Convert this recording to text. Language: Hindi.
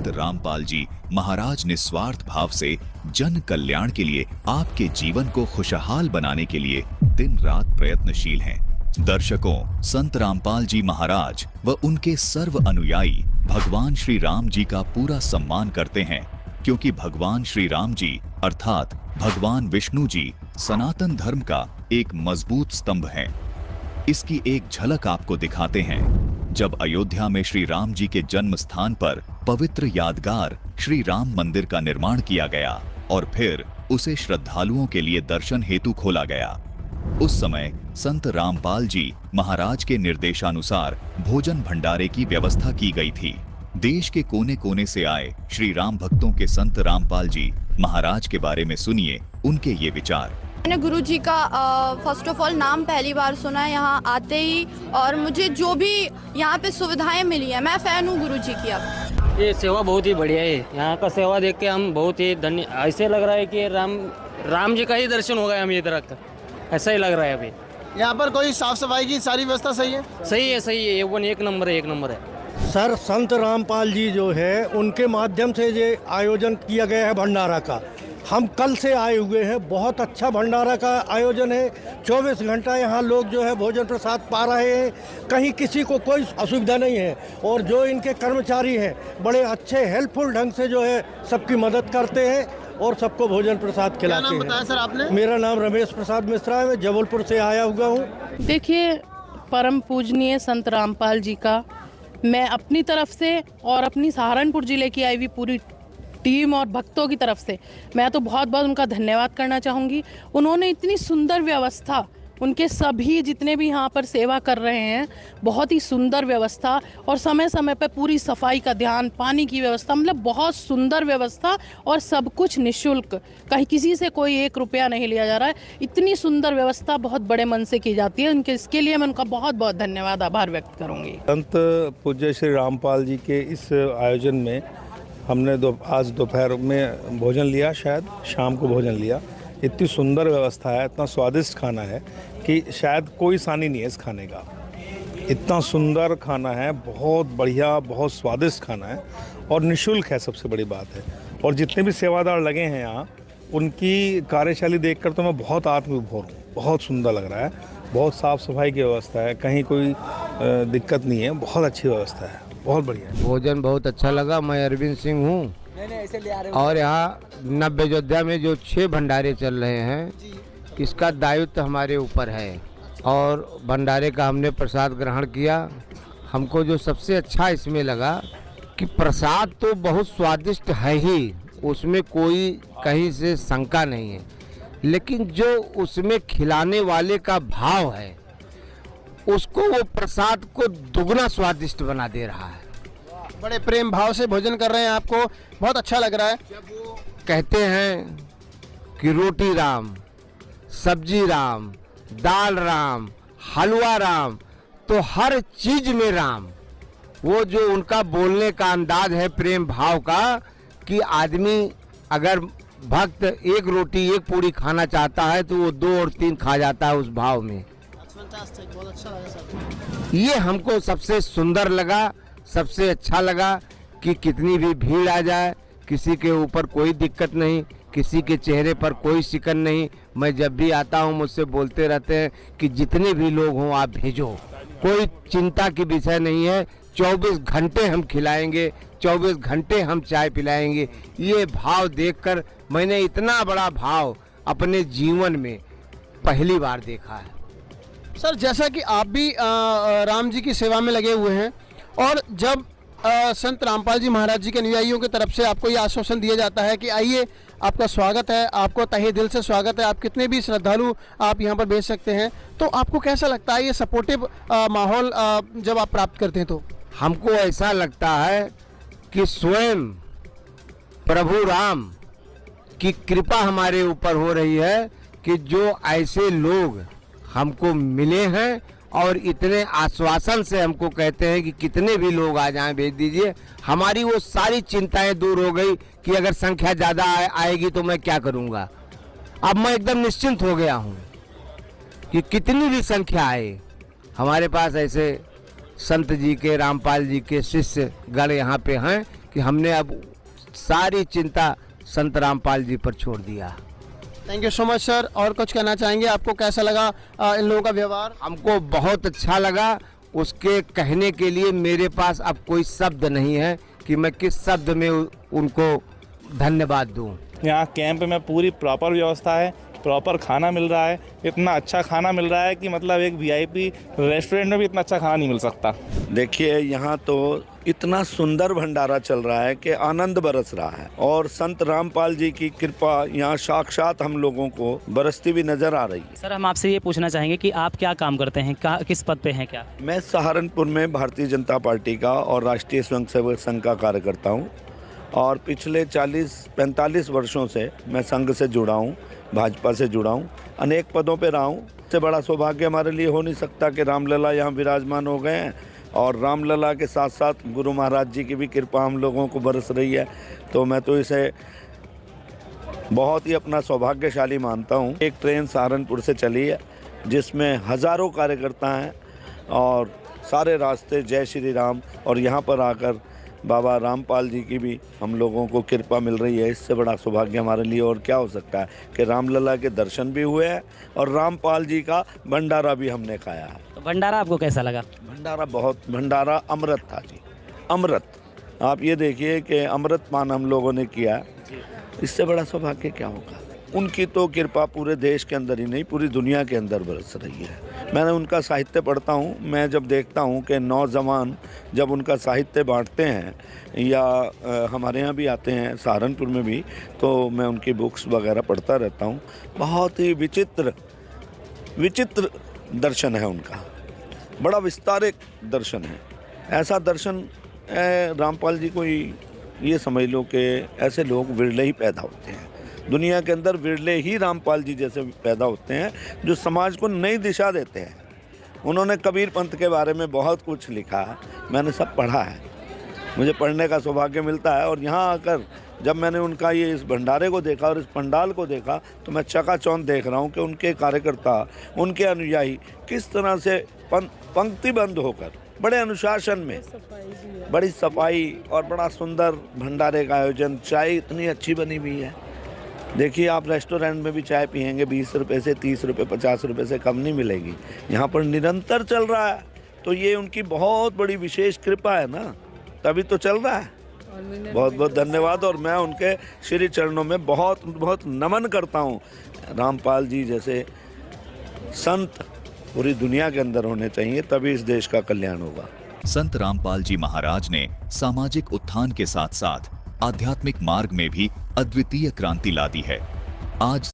संत रामपाल जी महाराज निस्वार्थ भाव से जन कल्याण के लिए, आपके जीवन को खुशहाल बनाने के लिए दिन रात प्रयत्नशील हैं। दर्शकों, संत रामपाल जी महाराज व उनके सर्व अनुयायी भगवान श्री राम जी का पूरा सम्मान करते हैं, क्योंकि भगवान श्री राम जी अर्थात भगवान विष्णु जी सनातन धर्म का एक मजबूत स्तंभ हैं। इसकी एक झलक आपको दिखाते हैं। जब अयोध्या में श्री राम जी के जन्म स्थान पर पवित्र यादगार श्री राम मंदिर का निर्माण किया गया और फिर उसे श्रद्धालुओं के लिए दर्शन हेतु खोला गया, उस समय संत रामपाल जी महाराज के निर्देशानुसार भोजन भंडारे की व्यवस्था की गई थी। देश के कोने कोने से आए श्री राम भक्तों के संत रामपाल जी महाराज के बारे में सुनिए उनके ये विचार। मैंने गुरु जी का फर्स्ट ऑफ ऑल नाम पहली बार सुना है यहाँ आते ही, और मुझे जो भी यहाँ पे सुविधाएं मिली है, मैं फ़ैन हूँ गुरु जी की। अब ये सेवा बहुत ही बढ़िया है। यहाँ का सेवा देख के हम बहुत ही धन्य, ऐसे लग रहा है कि राम जी का ही दर्शन हो गया हम इधर तक, ऐसा ही लग रहा है। अभी यहाँ पर कोई साफ सफाई की सारी व्यवस्था सही है? सही है, एक नंबर है, एक नंबर है। सर, संत रामपाल जी जो है उनके माध्यम से ये आयोजन किया गया है भंडारा का। हम कल से आए हुए हैं, बहुत अच्छा भंडारा का आयोजन है। 24 घंटा यहाँ लोग जो है भोजन प्रसाद पा रहे हैं, कहीं किसी को कोई असुविधा नहीं है। और जो इनके कर्मचारी हैं बड़े अच्छे हेल्पफुल ढंग से जो है सबकी मदद करते हैं और सबको भोजन प्रसाद खिलाते हैं। क्या नाम बताया सर आपने? मेरा नाम रमेश प्रसाद मिश्रा है, मैं जबलपुर से आया हुआ हूँ। देखिए, परम पूजनीय संत रामपाल जी का मैं अपनी तरफ से और अपनी सहारनपुर जिले की आई हुई पूरी टीम और भक्तों की तरफ से मैं तो बहुत बहुत उनका धन्यवाद करना चाहूँगी। उन्होंने इतनी सुंदर व्यवस्था, उनके सभी जितने भी यहाँ पर सेवा कर रहे हैं, बहुत ही सुंदर व्यवस्था और समय समय पर पूरी सफाई का ध्यान, पानी की व्यवस्था, मतलब बहुत सुंदर व्यवस्था और सब कुछ निःशुल्क, कहीं किसी से कोई 1 रुपया नहीं लिया जा रहा है। इतनी सुंदर व्यवस्था बहुत बड़े मन से की जाती है। उनके इसके लिए मैं उनका बहुत बहुत धन्यवाद, आभार व्यक्त करूँगी। संत पूज्य श्री रामपाल जी के इस आयोजन में हमने आज दोपहर में भोजन लिया, शायद शाम को भोजन लिया। इतनी सुंदर व्यवस्था है, इतना स्वादिष्ट खाना है कि शायद कोई सानी नहीं है इस खाने का। इतना सुंदर खाना है, बहुत बढ़िया, बहुत स्वादिष्ट खाना है और निःशुल्क है, सबसे बड़ी बात है। और जितने भी सेवादार लगे हैं यहाँ, उनकी कार्यशैली देखकर तो मैं बहुत आत्मविभोर हूँ। बहुत सुंदर लग रहा है, बहुत साफ़ सफाई की व्यवस्था है, कहीं कोई दिक्कत नहीं है, बहुत अच्छी व्यवस्था है, बहुत बढ़िया। भोजन बहुत अच्छा लगा। मैं अरविंद सिंह हूँ और यहाँ नव अयोध्या में जो 6 भंडारे चल रहे हैं, इसका दायित्व हमारे ऊपर है और भंडारे का हमने प्रसाद ग्रहण किया। हमको जो सबसे अच्छा इसमें लगा कि प्रसाद तो बहुत स्वादिष्ट है ही, उसमें कोई कहीं से शंका नहीं है, लेकिन जो उसमें खिलाने वाले का भाव है उसको वो प्रसाद को दुगना स्वादिष्ट बना दे रहा है। बड़े प्रेम भाव से भोजन कर रहे हैं, आपको बहुत अच्छा लग रहा है। कहते हैं कि रोटी राम, सब्जी राम, दाल राम, हलवा राम, तो हर चीज में राम। वो जो उनका बोलने का अंदाज है प्रेम भाव का, कि आदमी अगर भक्त 1 रोटी 1 पूड़ी खाना चाहता है तो वो 2 और 3 खा जाता है उस भाव में। बहुत अच्छा लगा सर। ये हमको सबसे सुंदर लगा, सबसे अच्छा लगा कि कितनी भी भीड़ आ जाए, किसी के ऊपर कोई दिक्कत नहीं, किसी के चेहरे पर कोई शिकन नहीं। मैं जब भी आता हूँ मुझसे बोलते रहते हैं कि जितने भी लोग हों आप भेजो, कोई चिंता की विषय नहीं है। 24 घंटे हम खिलाएंगे, 24 घंटे हम चाय पिलाएंगे। ये भाव देखकर मैंने इतना बड़ा भाव अपने जीवन में पहली बार देखा है। सर, जैसा कि आप भी राम जी की सेवा में लगे हुए हैं और जब संत रामपाल जी महाराज जी के अनुयायियों की तरफ से आपको ये आश्वासन दिया जाता है कि आइए, आपका स्वागत है, आपको तहे दिल से स्वागत है, आप कितने भी श्रद्धालु आप यहाँ पर भेज सकते हैं, तो आपको कैसा लगता है ये सपोर्टिव माहौल जब आप प्राप्त करते हैं? तो हमको ऐसा लगता है कि स्वयं प्रभु राम की कृपा हमारे ऊपर हो रही है कि जो ऐसे लोग हमको मिले हैं और इतने आश्वासन से हमको कहते हैं कि कितने भी लोग आ जाएं भेज दीजिए। हमारी वो सारी चिंताएं दूर हो गई कि अगर संख्या ज़्यादा आएगी तो मैं क्या करूंगा। अब मैं एकदम निश्चिंत हो गया हूं कि कितनी भी संख्या आए, हमारे पास ऐसे संत जी के, रामपाल जी के शिष्य गण यहाँ पे हैं कि हमने अब सारी चिंता संत रामपाल जी पर छोड़ दिया। Thank you so much sir. और कुछ कहना चाहेंगे? आपको कैसा लगा इन लोगों का व्यवहार? हमको बहुत अच्छा लगा। उसके कहने के लिए मेरे पास अब कोई शब्द नहीं है कि मैं किस शब्द में उनको धन्यवाद दूं। यहाँ कैंप में पूरी प्रॉपर व्यवस्था है, प्रॉपर खाना मिल रहा है, इतना अच्छा खाना मिल रहा है कि मतलब एक वीआईपी रेस्टोरेंट में भी इतना अच्छा खाना नहीं मिल सकता। देखिए यहाँ तो इतना सुंदर भंडारा चल रहा है कि आनंद बरस रहा है और संत रामपाल जी की कृपा यहाँ साक्षात हम लोगों को बरसती हुई नजर आ रही है। सर हम आपसे ये पूछना चाहेंगे कि आप क्या काम करते हैं, किस पद पे हैं क्या? मैं सहारनपुर में भारतीय जनता पार्टी का और राष्ट्रीय स्वयंसेवक संघ का कार्यकर्ता हूँ और पिछले 40-45 वर्षों से मैं संघ से जुड़ा हूँ, भाजपा से जुड़ा हूँ, अनेक पदों पे रहा हूँ। इससे बड़ा सौभाग्य हमारे लिए हो नहीं सकता कि रामलला यहाँ विराजमान हो गए हैं और रामलला के साथ साथ गुरु महाराज जी की भी कृपा हम लोगों को बरस रही है। तो मैं तो इसे बहुत ही अपना सौभाग्यशाली मानता हूँ। एक ट्रेन सहारनपुर से चली है जिसमें हज़ारों कार्यकर्ता हैं और सारे रास्ते जय श्री राम, और यहाँ पर आकर बाबा रामपाल जी की भी हम लोगों को कृपा मिल रही है। इससे बड़ा सौभाग्य हमारे लिए और क्या हो सकता है कि रामलला के दर्शन भी हुए हैं और रामपाल जी का भंडारा भी हमने खाया है। तो भंडारा आपको कैसा लगा? भंडारा अमृत था जी, अमृत। आप ये देखिए कि अमृत पान हम लोगों ने किया, इससे बड़ा सौभाग्य क्या होगा। उनकी तो कृपा पूरे देश के अंदर ही नहीं पूरी दुनिया के अंदर बरस रही है। मैंने उनका साहित्य पढ़ता हूँ, मैं जब देखता हूँ कि नौजवान जब उनका साहित्य बांटते हैं या हमारे यहाँ भी आते हैं सहारनपुर में भी, तो मैं उनकी बुक्स वगैरह पढ़ता रहता हूँ। बहुत ही विचित्र दर्शन है उनका, बड़ा विस्तारित दर्शन है। ऐसा दर्शन रामपाल जी को ये समझ लो कि ऐसे लोग विरले ही पैदा होते हैं दुनिया के अंदर, विरले ही रामपाल जी जैसे पैदा होते हैं जो समाज को नई दिशा देते हैं। उन्होंने कबीर पंथ के बारे में बहुत कुछ लिखा है, मैंने सब पढ़ा है, मुझे पढ़ने का सौभाग्य मिलता है। और यहाँ आकर जब मैंने उनका ये इस भंडारे को देखा और इस पंडाल को देखा तो मैं चकाचौंध देख रहा हूँ कि उनके कार्यकर्ता, उनके अनुयायी किस तरह से पंक्तिबद्ध होकर बड़े अनुशासन में, बड़ी सफाई और बड़ा सुंदर भंडारे का आयोजन। चाय इतनी अच्छी बनी हुई है, देखिए आप रेस्टोरेंट में भी चाय पियेंगे 20 रुपये से 30 रुपये 50 रुपये से कम नहीं मिलेगी, यहाँ पर निरंतर चल रहा है। तो ये उनकी बहुत बड़ी विशेष कृपा है ना, तभी तो चल रहा है। बहुत बहुत धन्यवाद और मैं उनके श्री चरणों में बहुत बहुत नमन करता हूँ। रामपाल जी जैसे संत पूरी दुनिया के अंदर होने चाहिए, तभी इस देश का कल्याण होगा। संत रामपाल जी महाराज ने सामाजिक उत्थान के साथ साथ आध्यात्मिक मार्ग में भी अद्वितीय क्रांति ला दी है। आज